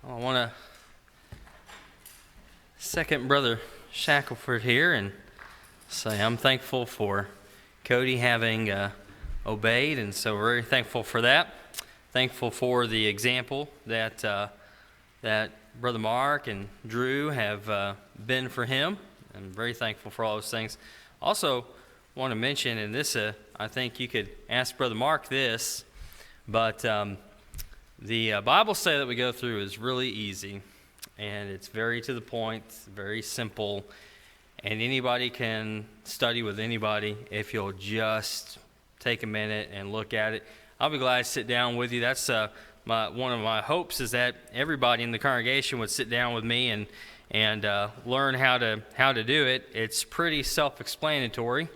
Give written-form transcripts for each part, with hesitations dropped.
I want to second Brother Shackelford here and say I'm thankful for Cody having obeyed, and so very thankful for that. Thankful for the example that Brother Mark and Drew have been for him. I'm very thankful for all those things. Also want to mention, and this I think you could ask Brother Mark this, but the Bible study that we go through is really easy, and it's very to the point, very simple, and anybody can study with anybody if you'll just take a minute and look at it. I'll be glad to sit down with you. That's one of my hopes, is that everybody in the congregation would sit down with me and learn how to do it. It's pretty self-explanatory,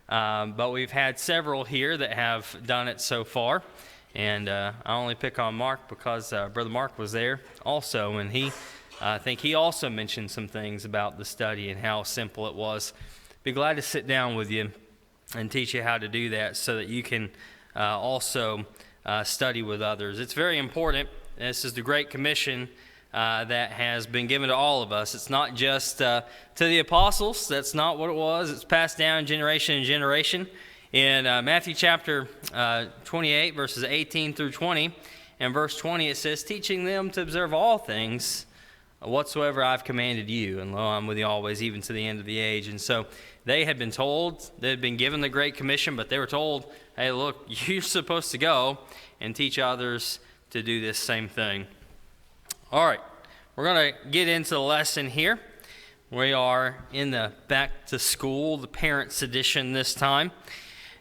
but we've had several here that have done it so far. And I only pick on Mark because Brother Mark was there also, and I think he also mentioned some things about the study and how simple it was. Be glad to sit down with you and teach you how to do that so that you can also study with others. It's very important. This is the Great Commission that has been given to all of us. It's not just to the apostles. That's not what it was. It's passed down generation and generation. In Matthew chapter 28, verses 18 through 20, and verse 20, it says, teaching them to observe all things whatsoever I've commanded you. And lo, I'm with you always, even to the end of the age. And so they had been told, they had been given the Great Commission, but they were told, hey, look, you're supposed to go and teach others to do this same thing. All right, we're going to get into the lesson here. We are in the back to school, the parents' edition this time.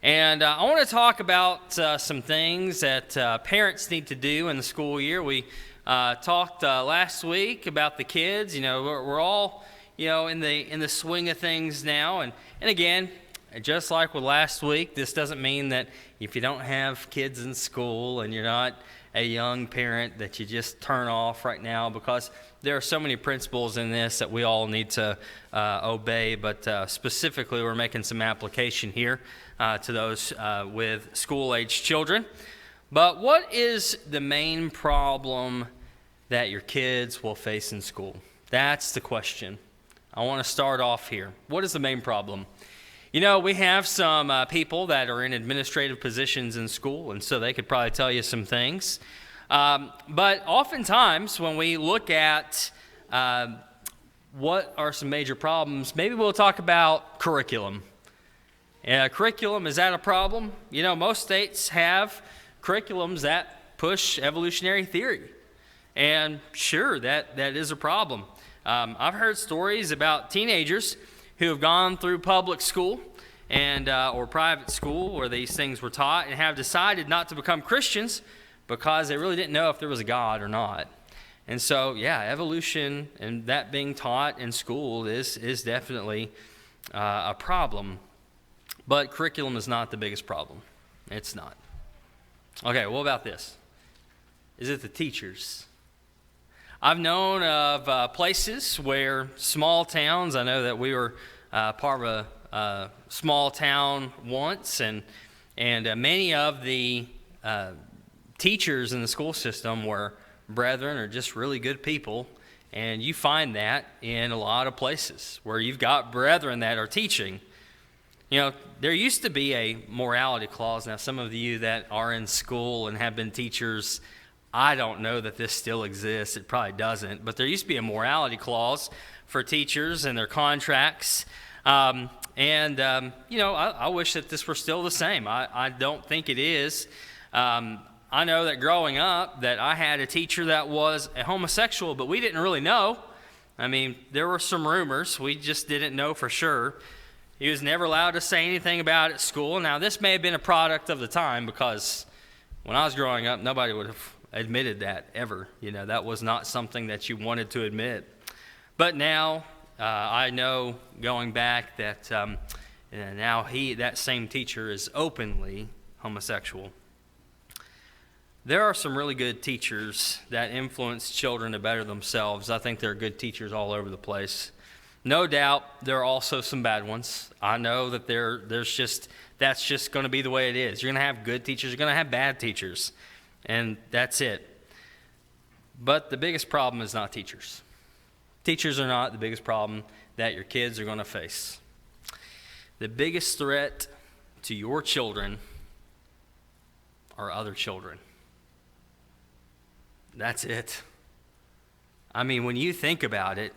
And I want to talk about some things that parents need to do in the school year. We talked last week about the kids. You know, we're all, in the swing of things now. And again, just like with last week, this doesn't mean that if you don't have kids in school and you're not a young parent that you just turn off right now, because there are so many principles in this that we all need to obey. But specifically, we're making some application here to those with school-age children. But what is the main problem that your kids will face in school? That's the question. I want to start off here. What is the main problem? We have some people that are in administrative positions in school, and so they could probably tell you some things. But oftentimes, when we look at what are some major problems, maybe we'll talk about curriculum. Curriculum, is that a problem? Most states have curriculums that push evolutionary theory. And sure, that is a problem. I've heard stories about teenagers who have gone through public school and or private school where these things were taught and have decided not to become Christians because they really didn't know if there was a God or not. And so, evolution and that being taught in school is definitely a problem. But curriculum is not the biggest problem. It's not. Okay, what about this? Is it the teachers? I've known of places where small towns, I know that we were part of a small town once, and many of the teachers in the school system were brethren or just really good people, and you find that in a lot of places where you've got brethren that are teaching. There used to be a morality clause. Now, some of you that are in school and have been teachers, I don't know that this still exists. It probably doesn't. But there used to be a morality clause for teachers and their contracts. I wish that this were still the same. I don't think it is. I know that growing up that I had a teacher that was a homosexual, but we didn't really know. I mean, there were some rumors. We just didn't know for sure. He was never allowed to say anything about it at school. Now, this may have been a product of the time, because when I was growing up, nobody would have admitted that ever. That was not something that you wanted to admit. But now, I know going back that now that same teacher is openly homosexual. There are some really good teachers that influence children to better themselves. I think there are good teachers all over the place. No doubt there are also some bad ones. I know that that's just going to be the way it is. You're going to have good teachers, you're going to have bad teachers, and that's it. But the biggest problem is not teachers. Teachers are not the biggest problem that your kids are going to face. The biggest threat to your children are other children. That's it. I mean, when you think about it,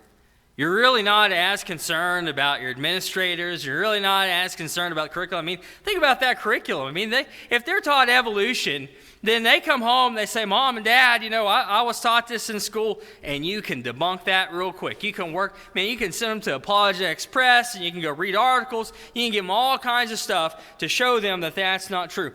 you're really not as concerned about your administrators. You're really not as concerned about curriculum. I mean, think about that curriculum. I mean, if they're taught evolution, then they come home, they say, Mom and Dad, I was taught this in school, and you can debunk that real quick. You can you can send them to Apologetic Express, and you can go read articles. You can give them all kinds of stuff to show them that that's not true.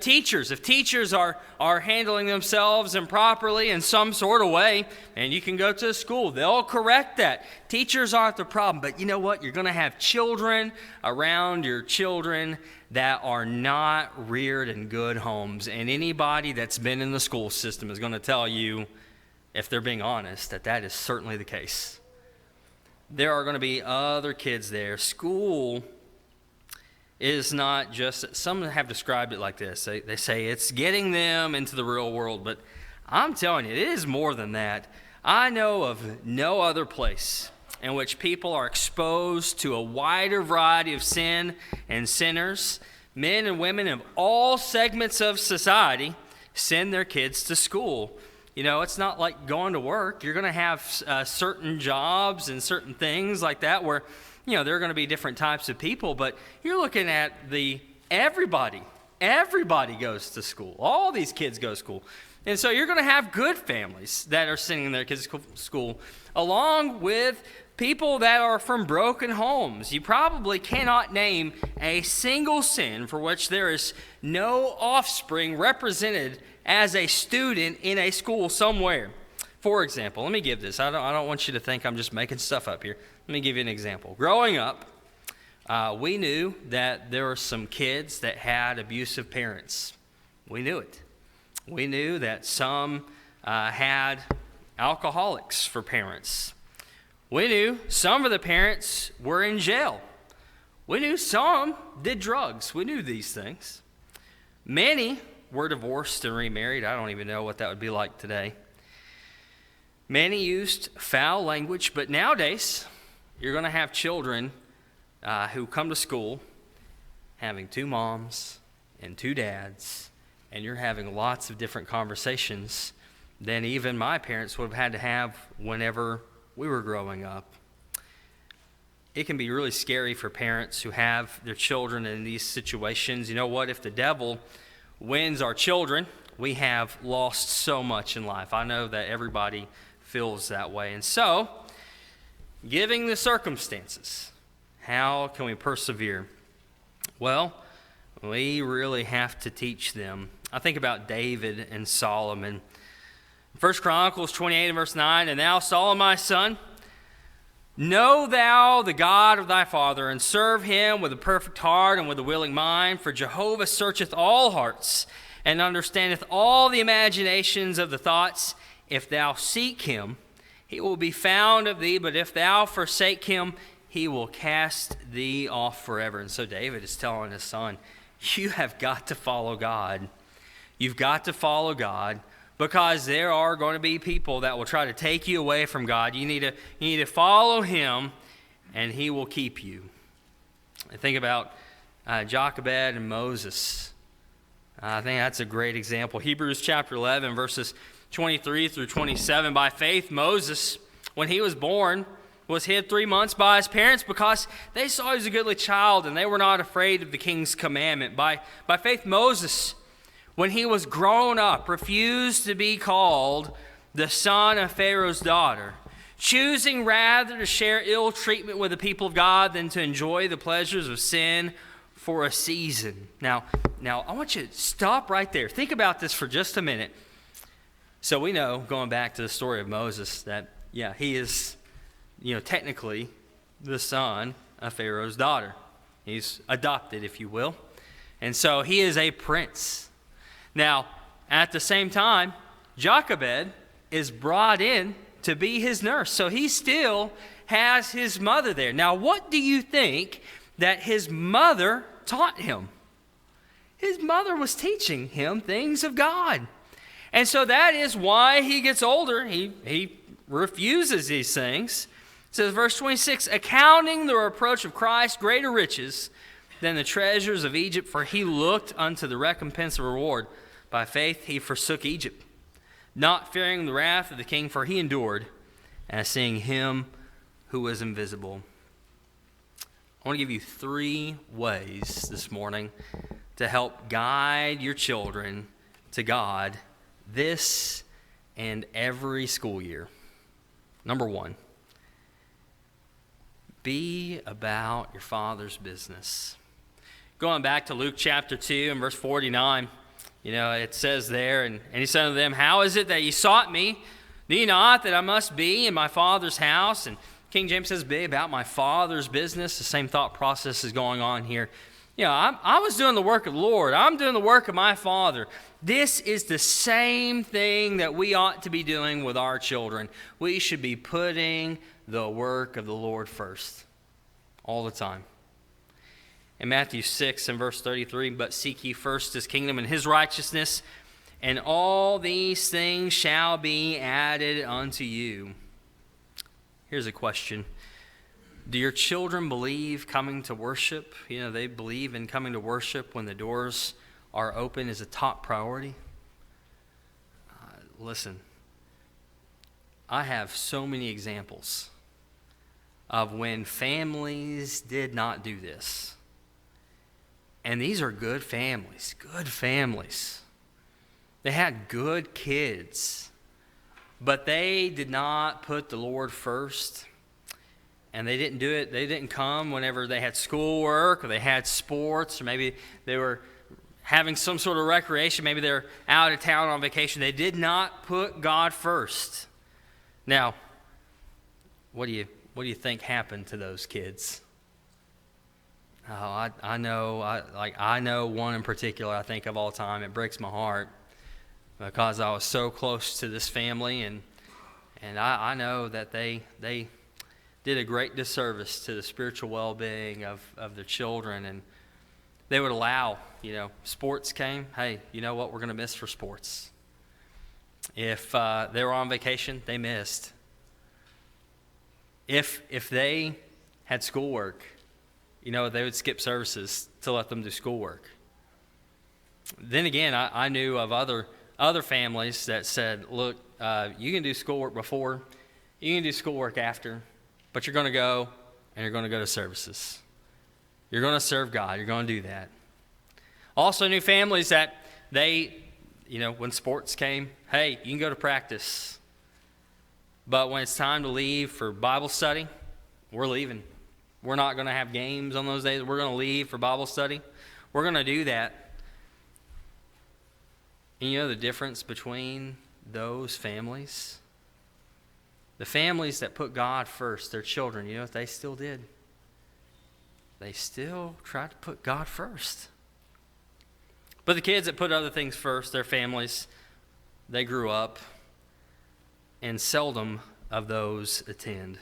Teachers, if teachers are handling themselves improperly in some sort of way, and you can go to a school, they'll correct that. Teachers aren't the problem, but you know what? You're going to have children around your children that are not reared in good homes. And anybody that's been in the school system is going to tell you, if they're being honest, that is certainly the case. There are going to be other kids there. School is not just, some have described it like this. They say it's getting them into the real world, but I'm telling you, it is more than that. I know of no other place in which people are exposed to a wider variety of sin and sinners. Men and women of all segments of society send their kids to school. It's not like going to work. You're going to have certain jobs and certain things like that where, there are going to be different types of people, but you're looking at everybody goes to school. All these kids go to school. And so you're going to have good families that are sending their kids to school, along with people that are from broken homes. You probably cannot name a single sin for which there is no offspring represented as a student in a school somewhere. For example, let me give this. I don't want you to think I'm just making stuff up here. Let me give you an example. Growing up, we knew that there were some kids that had abusive parents. We knew it. We knew that some had alcoholics for parents. We knew some of the parents were in jail. We knew some did drugs. We knew these things. Many were divorced and remarried. I don't even know what that would be like today. Many used foul language, but nowadays you're going to have children who come to school having two moms and two dads, and you're having lots of different conversations than even my parents would have had to have whenever we were growing up. It can be really scary for parents who have their children in these situations. You know what? If the devil wins our children, we have lost so much in life. I know that everybody feels that way. And so, given the circumstances, how can we persevere? Well, we really have to teach them. I think about David and Solomon. 1 Chronicles 28 and verse 9, "And thou, Solomon, my son, know thou the God of thy father, and serve him with a perfect heart and with a willing mind. For Jehovah searcheth all hearts, and understandeth all the imaginations of the thoughts. If thou seek him, he will be found of thee, but if thou forsake him, he will cast thee off forever." And so David is telling his son, you have got to follow God. You've got to follow God, because there are going to be people that will try to take you away from God. You need to follow him, and he will keep you. I think about Jochebed and Moses. I think that's a great example. Hebrews chapter 11, verses 23 through 27. "By faith, Moses, when he was born, was hid 3 months by his parents because they saw he was a goodly child, and they were not afraid of the king's commandment. By faith, Moses, when he was grown up, refused to be called the son of Pharaoh's daughter, choosing rather to share ill treatment with the people of God than to enjoy the pleasures of sin for a season." Now, I want you to stop right there. Think about this for just a minute. So we know, going back to the story of Moses, that, he is, technically the son of Pharaoh's daughter. He's adopted, if you will. And so he is a prince. Now, at the same time, Jochebed is brought in to be his nurse. So he still has his mother there. Now, what do you think that his mother taught him? His mother was teaching him things of God. And so that is why he gets older. He refuses these things. It says, verse 26, accounting the reproach of Christ greater riches than the treasures of Egypt, for he looked unto the recompense of reward. By faith he forsook Egypt, not fearing the wrath of the king, for he endured as seeing him who was invisible. I want to give you 3 ways this morning to help guide your children to God this and every school year. Number 1, be about your Father's business. Going back to Luke chapter 2 and verse 49, it says there, and he said unto them, how is it that ye sought me? Know ye not that I must be in my Father's house? And King James says, be about my Father's business. The same thought process is going on here. I was doing the work of the Lord. I'm doing the work of my Father. This is the same thing that we ought to be doing with our children. We should be putting the work of the Lord first all the time. In Matthew 6 and verse 33, but seek ye first his kingdom and his righteousness, and all these things shall be added unto you. Here's a question. Do your children believe coming to worship? They believe in coming to worship when the doors are open is a top priority? Listen, I have so many examples of when families did not do this. And these are good families, They had good kids, but they did not put the Lord first. And they didn't do it. They didn't come whenever they had schoolwork or they had sports, or maybe they were having some sort of recreation. Maybe they're out of town on vacation. They did not put God first. Now, what do you think happened to those kids? Oh, I know one in particular I think of all the time. It breaks my heart because I was so close to this family, and I know that they did a great disservice to the spiritual well-being of their children. And they would allow, sports came. Hey, you know what we're going to miss for sports? If they were on vacation, they missed. If they had schoolwork, they would skip services to let them do schoolwork. Then again, I knew of other families that said, look, you can do schoolwork before, you can do schoolwork after, but you're going to go and you're going to go to services. You're going to serve God. You're going to do that. Also knew families that they, when sports came, hey, you can go to practice. But when it's time to leave for Bible study, we're leaving. We're not going to have games on those days. We're going to leave for Bible study. We're going to do that. And the difference between those families? The families that put God first, their children, you know what they still did? They still tried to put God first. But the kids that put other things first, their families, they grew up, and seldom of those attend.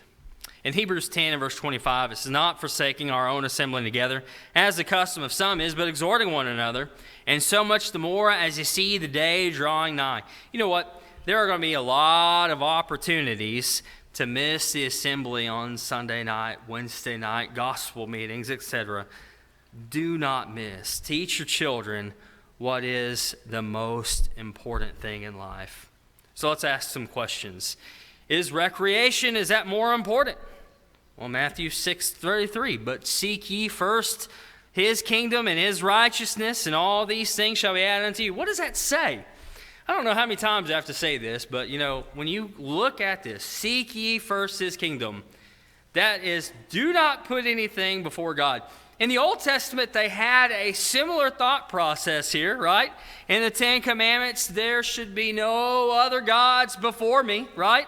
In Hebrews 10 and verse 25, it says, not forsaking our own assembling together, as the custom of some is, but exhorting one another, and so much the more as you see the day drawing nigh. You know what? There are going to be a lot of opportunities to miss the assembly on Sunday night, Wednesday night, gospel meetings, etc. Do not miss. Teach your children what is the most important thing in life. So let's ask some questions. Is recreation, is that more important? Well, Matthew 6:33, but seek ye first his kingdom and his righteousness, and all these things shall be added unto you. What does that say? I don't know how many times I have to say this, but when you look at this, seek ye first his kingdom, that is, do not put anything before God. In the Old Testament, they had a similar thought process here, right? In the Ten Commandments, there should be no other gods before me, right?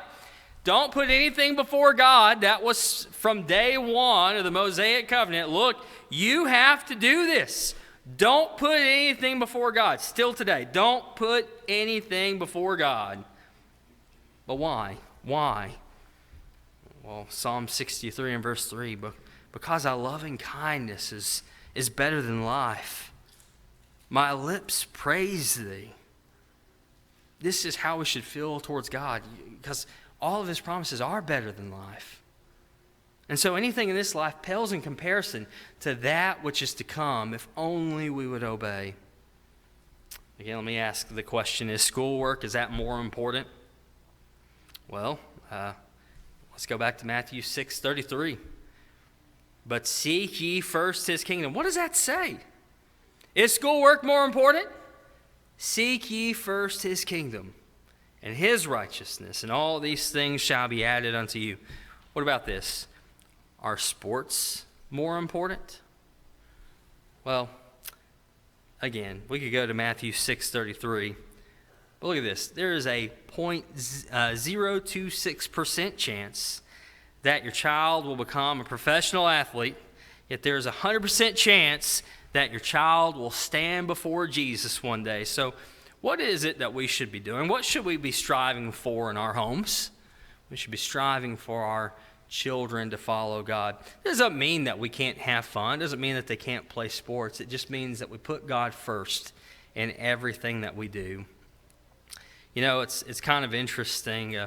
Don't put anything before God. That was from day one of the Mosaic covenant. Look, you have to do this. Don't put anything before God. Still today, don't put anything before God. But why? Why? Well, Psalm 63 and verse 3, because thy loving kindness is better than life. My lips praise thee. this is how we should feel towards God, because all of his promises are better than life. And so anything in this life pales in comparison to that which is to come if only we would obey. Again, let me ask the question, is schoolwork, is that more important? Well, let's go back to Matthew 6:33. But seek ye first his kingdom. What does that say? Is schoolwork more important? Seek ye first his kingdom and his righteousness, and all these things shall be added unto you. What about this? Are sports more important? Well, again, we could go to Matthew 6:33. But look at this. There is a 0.026% chance that your child will become a professional athlete, yet there is a 100% chance that your child will stand before Jesus one day. So what is it that we should be doing? What should we be striving for in our homes? We should be striving for our children to follow God. It doesn't mean that we can't have fun. It doesn't mean that they can't play sports. It just means that we put God first in everything that we do. You know, it's kind of interesting.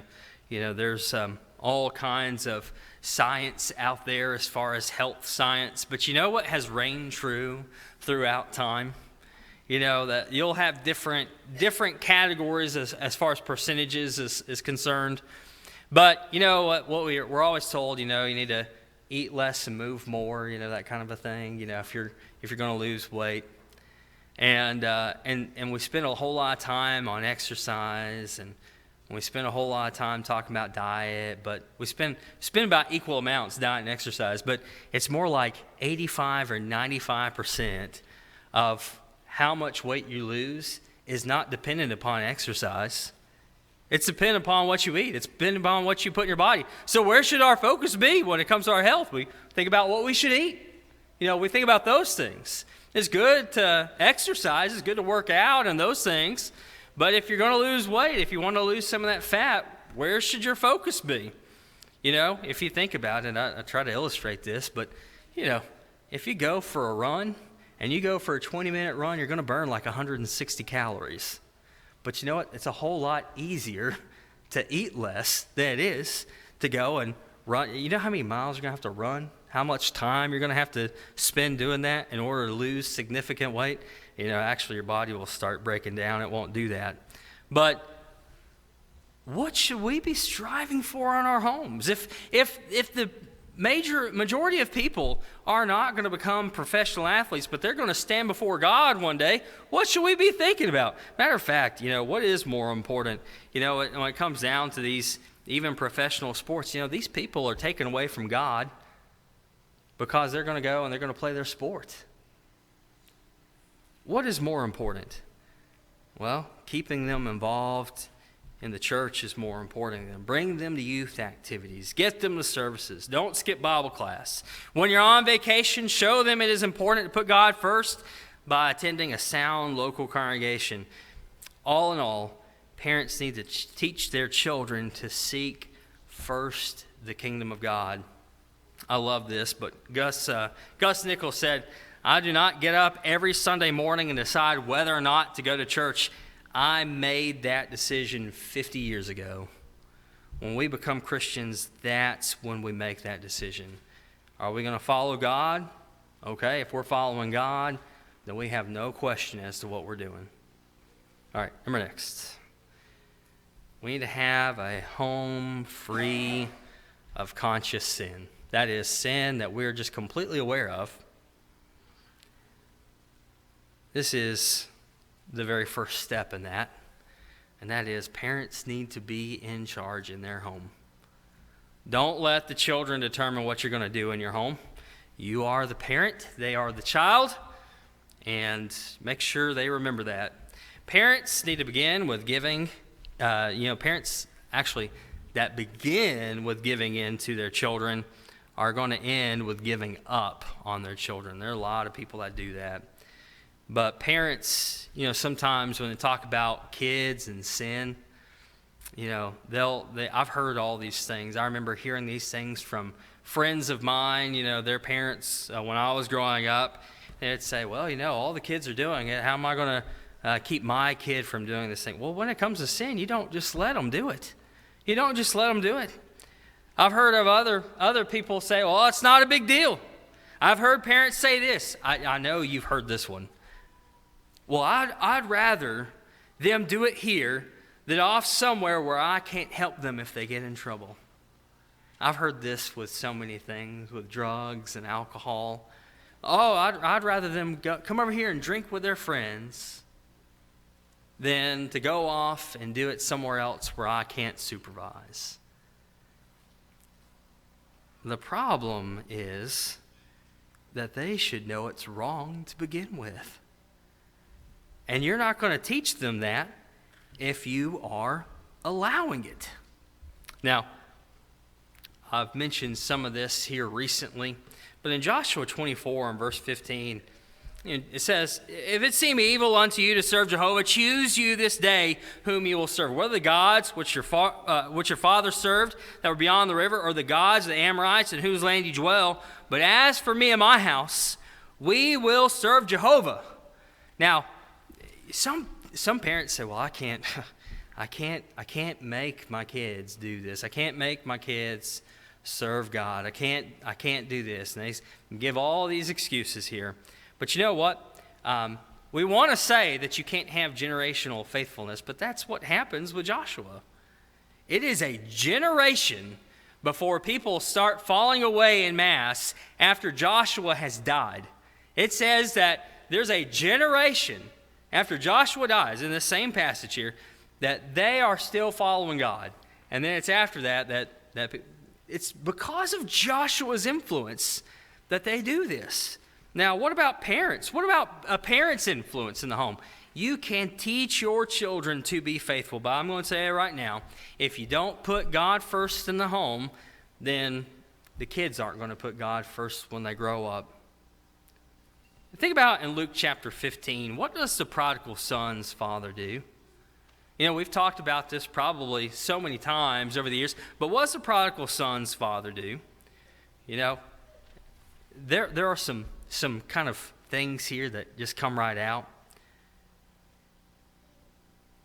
There's all kinds of science out there as far as health science. But you know what has reigned true throughout time? You know, that you'll have different categories as far as percentages is concerned. But you know what we're always told, you need to eat less and move more, that kind of a thing, if you're going to lose weight. And we spend a whole lot of time on exercise, and we spend a whole lot of time talking about diet, but we spend about equal amounts diet and exercise, but it's more like 85 or 95% of how much weight you lose is not dependent upon exercise. It's dependent upon what you eat. It's dependent upon what you put in your body. So where should our focus be when it comes to our health? We think about what we should eat. We think about those things. It's good to exercise. It's good to work out and those things. But if you're going to lose weight, if you want to lose some of that fat, where should your focus be? If you think about it, I try to illustrate this, but, if you go for a run and you go for a 20-minute run, you're going to burn like 160 calories. But you know what? It's a whole lot easier to eat less than it is to go and run. You know how many miles you're going to have to run? How much time you're going to have to spend doing that in order to lose significant weight? Actually your body will start breaking down. It won't do that. But what should we be striving for in our homes? If the majority of people are not going to become professional athletes, but they're going to stand before God one day, what should we be thinking about? Matter of fact, what is more important? When it comes down to these even professional sports, these people are taken away from God because they're going to go and they're going to play their sport. What is more important? Well, keeping them involved in the church is more important than bring them to youth activities. Get them to services. Don't skip Bible class. When you're on vacation, show them it is important to put God first by attending a sound local congregation. All in all, parents need to teach their children to seek first the kingdom of God. I love this, but Gus Nichols said, I do not get up every Sunday morning and decide whether or not to go to church. I made that decision 50 years ago. When we become Christians, that's when we make that decision. Are we going to follow God? Okay, if we're following God, then we have no question as to what we're doing. All right, number next. We need to have a home free of conscious sin. That is sin that we're just completely aware of. This is the very first step in that, and that is parents need to be in charge in their home. Don't let the children determine what you're going to do in your home. You are the parent, they are the child, and make sure they remember that. Parents need to begin with giving, parents actually that begin with giving in to their children are going to end with giving up on their children. There are a lot of people that do that. But parents, sometimes when they talk about kids and sin, I've heard all these things. I remember hearing these things from friends of mine, their parents, when I was growing up. They'd say, well, all the kids are doing it. How am I going keep my kid from doing this thing? Well, when it comes to sin, you don't just let them do it. You don't just let them do it. I've heard of other people say, well, it's not a big deal. I've heard parents say this. I know you've heard this one. Well, I'd rather them do it here than off somewhere where I can't help them if they get in trouble. I've heard this with so many things, with drugs and alcohol. Oh, I'd rather them come over here and drink with their friends than to go off and do it somewhere else where I can't supervise. The problem is that they should know it's wrong to begin with. And you're not going to teach them that if you are allowing it. Now, I've mentioned some of this here recently, but in Joshua 24 and verse 15, it says, if it seem evil unto you to serve Jehovah, choose you this day whom you will serve, whether the gods which your father served that were beyond the river, or the gods of the Amorites in whose land you dwell. But as for me and my house, we will serve Jehovah. Now, some parents say, well, I can't make my kids do this. I can't make my kids serve God. I can't do this. And they give all these excuses here. But you know what? We want to say that you can't have generational faithfulness, but that's what happens with Joshua. It is a generation before people start falling away en masse after Joshua has died. It says that there's a generation after Joshua dies, in this same passage here, that they are still following God. And then it's after that it's because of Joshua's influence that they do this. Now, what about parents? What about a parent's influence in the home? You can teach your children to be faithful, but I'm going to say it right now. If you don't put God first in the home, then the kids aren't going to put God first when they grow up. Think about in Luke chapter 15, what does the prodigal son's father do? You know, we've talked about this probably so many times over the years, but what does the prodigal son's father do? You know, there are some kind of things here that just come right out.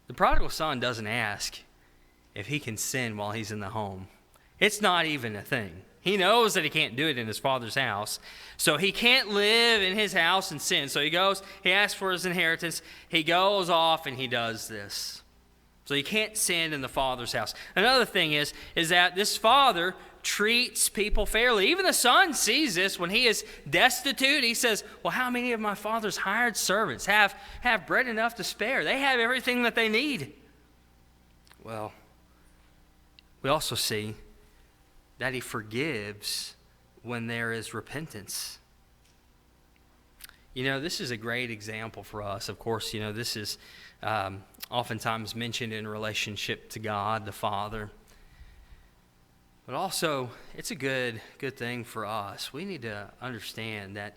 The prodigal son doesn't ask if he can sin while he's in the home. It's not even a thing. He knows that he can't do it in his father's house. So he can't live in his house and sin. So he goes, he asks for his inheritance. He goes off and he does this. So he can't sin in the father's house. Another thing is that this father treats people fairly. Even the son sees this when he is destitute. He says, well, how many of my father's hired servants have bread enough to spare? They have everything that they need. Well, we also see that he forgives when there is repentance. You know, this is a great example for us. Of course, you know, this is oftentimes mentioned in relationship to God, the Father. But also, it's a good thing for us. We need to understand that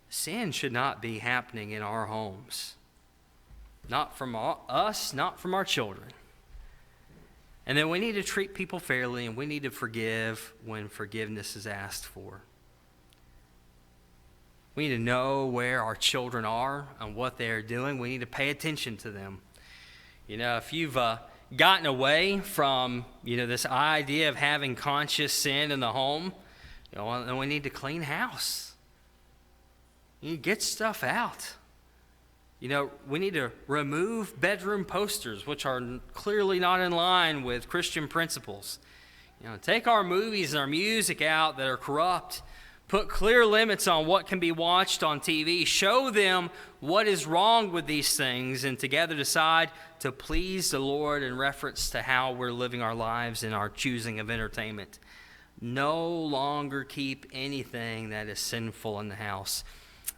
sin should not be happening in our homes. Not from us, not from our children. And then we need to treat people fairly, and we need to forgive when forgiveness is asked for. We need to know where our children are and what they are doing. We need to pay attention to them. You know, if you've gotten away from, you know, this idea of having conscious sin in the home, you know, then we need to clean house. You need to get stuff out. You know, we need to remove bedroom posters, which are clearly not in line with Christian principles. You know, take our movies and our music out that are corrupt. Put clear limits on what can be watched on TV. Show them what is wrong with these things, and together decide to please the Lord in reference to how we're living our lives and our choosing of entertainment. No longer keep anything that is sinful in the house.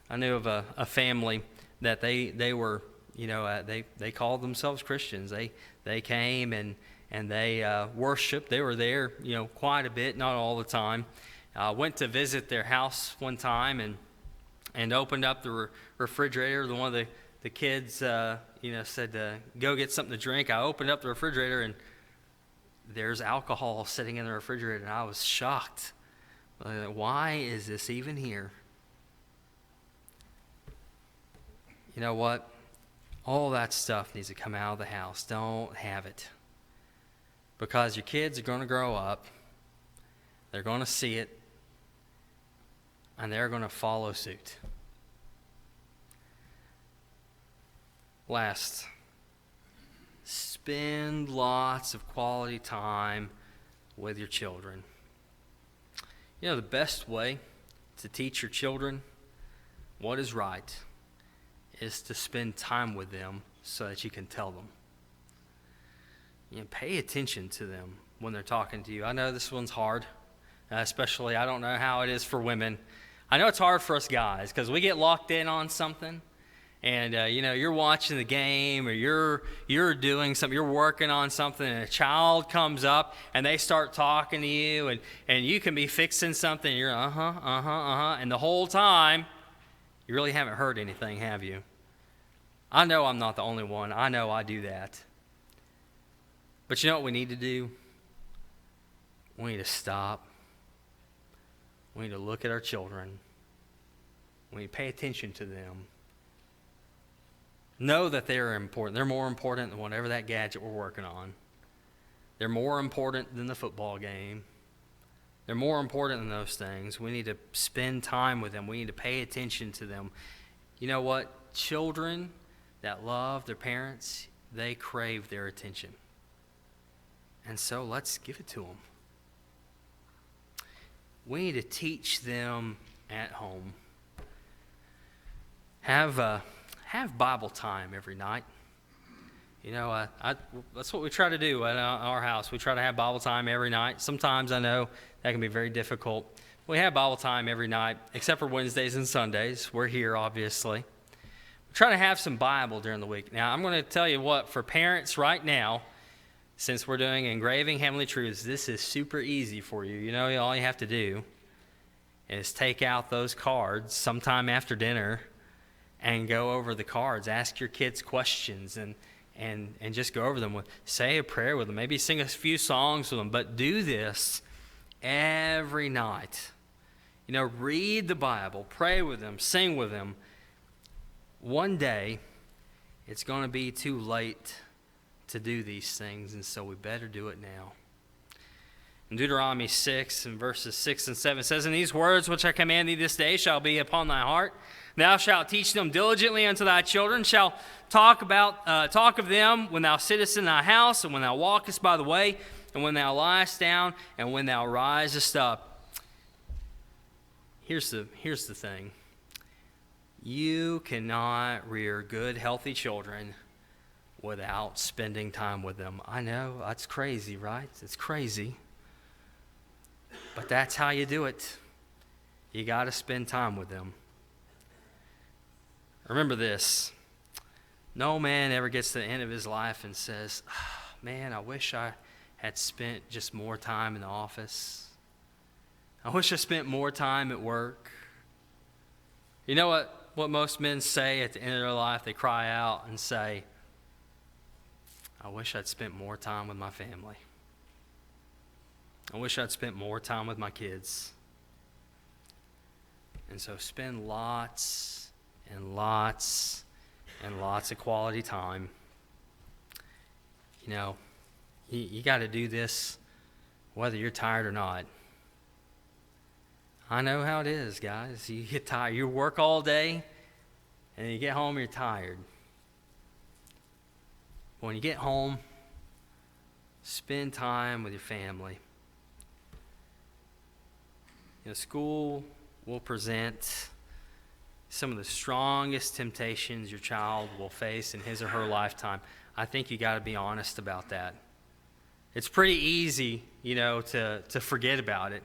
I knew of a family that they were, you know, they called themselves Christians. They came and they worshiped. They were there, you know, quite a bit, not all the time. Went to visit their house one time and opened up the refrigerator. One of the kids, you know, said to go get something to drink. I opened up the refrigerator and there's alcohol sitting in the refrigerator, and I was shocked. Why is this even here? You know what? All that stuff needs to come out of the house. Don't have it. Because your kids are going to grow up, they're going to see it, and they're going to follow suit. Last, spend lots of quality time with your children. You know, the best way to teach your children what is right is to spend time with them so that you can tell them. You know, pay attention to them when they're talking to you. I know this one's hard, especially I don't know how it is for women. I know it's hard for us guys because we get locked in on something. And, you're watching the game or you're doing something, you're working on something, and a child comes up and they start talking to you, and you can be fixing something, and you're and the whole time, you really haven't heard anything, have you? I know I'm not the only one. I know I do that. But you know what we need to do? We need to stop. We need to look at our children. We need to pay attention to them. Know that they're important. They're more important than whatever that gadget we're working on. They're more important than the football game. They're more important than those things. We need to spend time with them. We need to pay attention to them. You know what? Children that love their parents, they crave their attention. And so let's give it to them. We need to teach them at home. Have Bible time every night. You know, that's what we try to do at our house. We try to have Bible time every night. Sometimes I know that can be very difficult. We have Bible time every night, except for Wednesdays and Sundays. We're here, obviously. We try to have some Bible during the week. Now, I'm going to tell you what, for parents right now, since we're doing Engraving Heavenly Truths, this is super easy for you. You know, all you have to do is take out those cards sometime after dinner and go over the cards. Ask your kids questions and just go over them. Say a prayer with them. Maybe sing a few songs with them. But do this every night. You know, read the Bible. Pray with them. Sing with them. One day, it's going to be too late to do these things, and so we better do it now. In Deuteronomy 6 and verses 6 and 7 says, "And these words which I command thee this day shall be upon thy heart. Thou shalt teach them diligently unto thy children, shalt talk of them when thou sittest in thy house, and when thou walkest by the way, and when thou liest down, and when thou risest up." Here's the thing. You cannot rear good, healthy children without spending time with them. I know, that's crazy, right? It's crazy. But that's how you do it. You got to spend time with them. Remember this. No man ever gets to the end of his life and says, "Man, I wish I had spent just more time in the office. I wish I spent more time at work." You know what most men say at the end of their life? They cry out and say, "I wish I'd spent more time with my family. I wish I'd spent more time with my kids." And so spend lots and lots and lots of quality time. You know, you got to do this whether you're tired or not. I know how it is, guys. You get tired. You work all day, and you get home, you're tired. When you get home, spend time with your family. You know, school will present some of the strongest temptations your child will face in his or her lifetime. I think you got to be honest about that. It's pretty easy, to forget about it.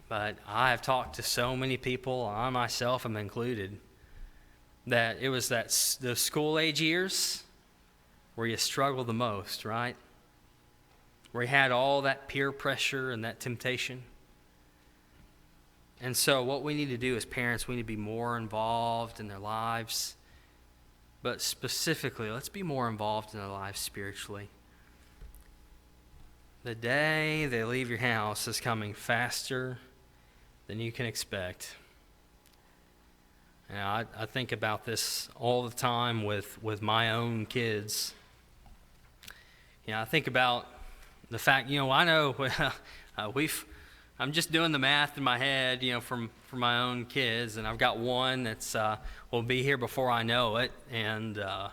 But I have talked to so many people, I myself am included, that it was the school age years where you struggle the most, right? Where you had all that peer pressure and that temptation. And so what we need to do as parents, we need to be more involved in their lives. But specifically, let's be more involved in their lives spiritually. The day they leave your house is coming faster than you can expect. And I think about this all the time with my own kids. I think about the fact, I know I'm just doing the math in my head, for my own kids, and I've got one that's will be here before I know it, and I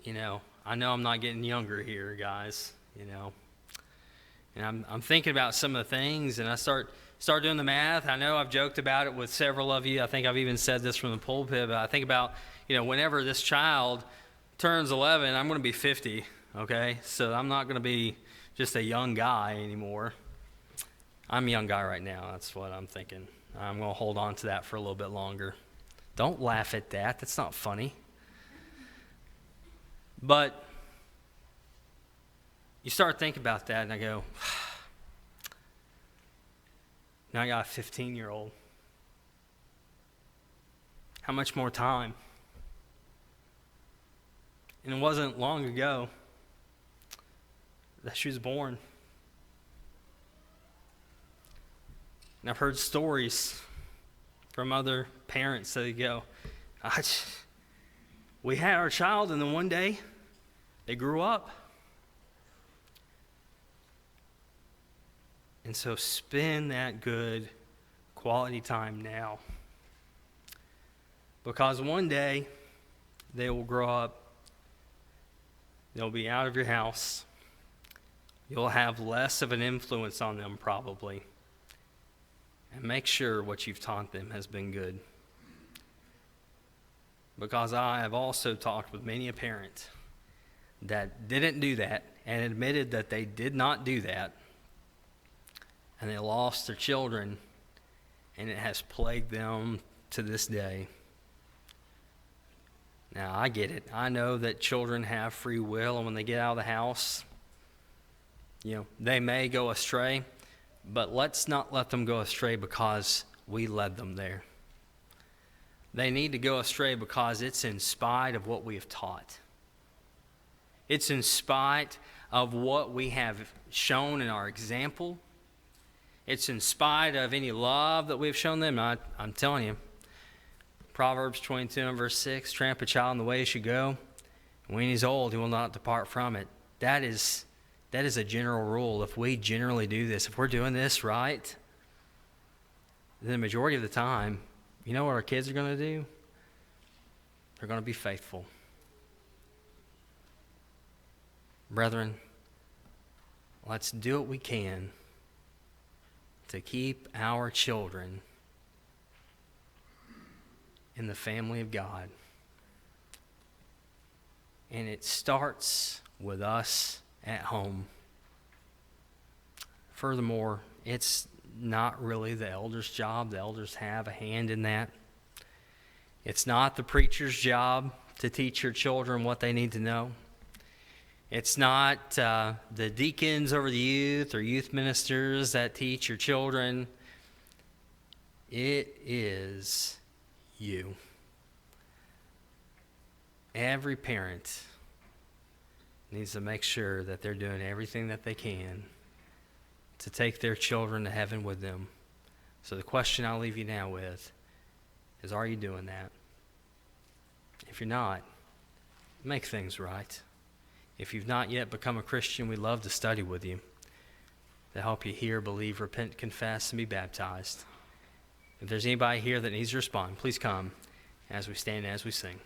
know I'm not getting younger here, guys, and I'm thinking about some of the things, and I start doing the math. I know I've joked about it with several of you. I think I've even said this from the pulpit, but I think about, whenever this child turns 11, I'm going to be 50, okay? So I'm not going to be just a young guy anymore. I'm a young guy right now. That's what I'm thinking. I'm going to hold on to that for a little bit longer. Don't laugh at that. That's not funny. But you start thinking about that, and I go, now I got a 15-year-old. How much more time? And it wasn't long ago that she was born. And I've heard stories from other parents that go, we had our child, and then one day they grew up. And so spend that good quality time now. Because one day they will grow up. They'll be out of your house. You'll have less of an influence on them probably. And make sure what you've taught them has been good. Because I have also talked with many a parent that didn't do that and admitted that they did not do that. And they lost their children, and it has plagued them to this day. Now, I get it. I know that children have free will, and when they get out of the house, they may go astray, but let's not let them go astray because we led them there. They need to go astray because it's in spite of what we have taught. It's in spite of what we have shown in our example. It's in spite of any love that we've shown them. I'm telling you, Proverbs 22 and verse 6, train up a child in the way he should go. And when he's old, he will not depart from it. That is a general rule. If we generally do this, if we're doing this right, then the majority of the time, you know what our kids are going to do? They're going to be faithful. Brethren, let's do what we can to keep our children in the family of God. And it starts with us at home. Furthermore, it's not really the elder's job. The elders have a hand in that. It's not the preacher's job to teach your children what they need to know. It's not the deacons over the youth or youth ministers that teach your children. It is you. Every parent needs to make sure that they're doing everything that they can to take their children to heaven with them. So the question I'll leave you now with is, are you doing that? If you're not, make things right. If you've not yet become a Christian, we'd love to study with you to help you hear, believe, repent, confess, and be baptized. If there's anybody here that needs to respond, please come as we stand and as we sing.